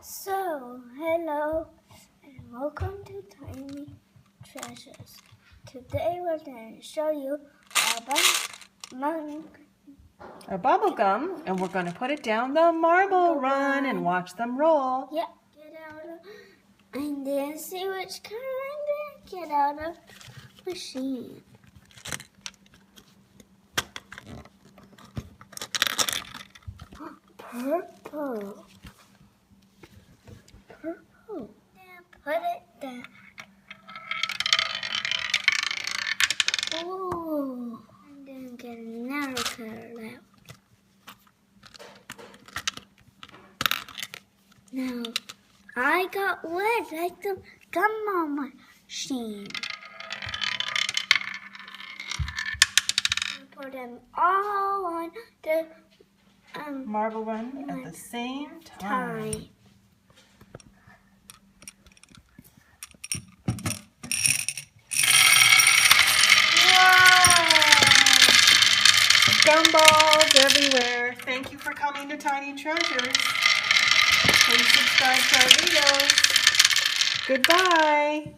So, hello and welcome to Tiny Treasures. Today we're going to show you a bubble gum, and we're going to put it down the marble run and watch them roll. Yeah, get out of and then see which kind and get out of machine. Purple. Purple. And put it down. Ooh. And then get another color out. Now, I got red like the gumball machine. Put them all on the marble run at the same time. Gumballs everywhere. Thank you for coming to Tiny Treasures. Please subscribe to our videos. Goodbye.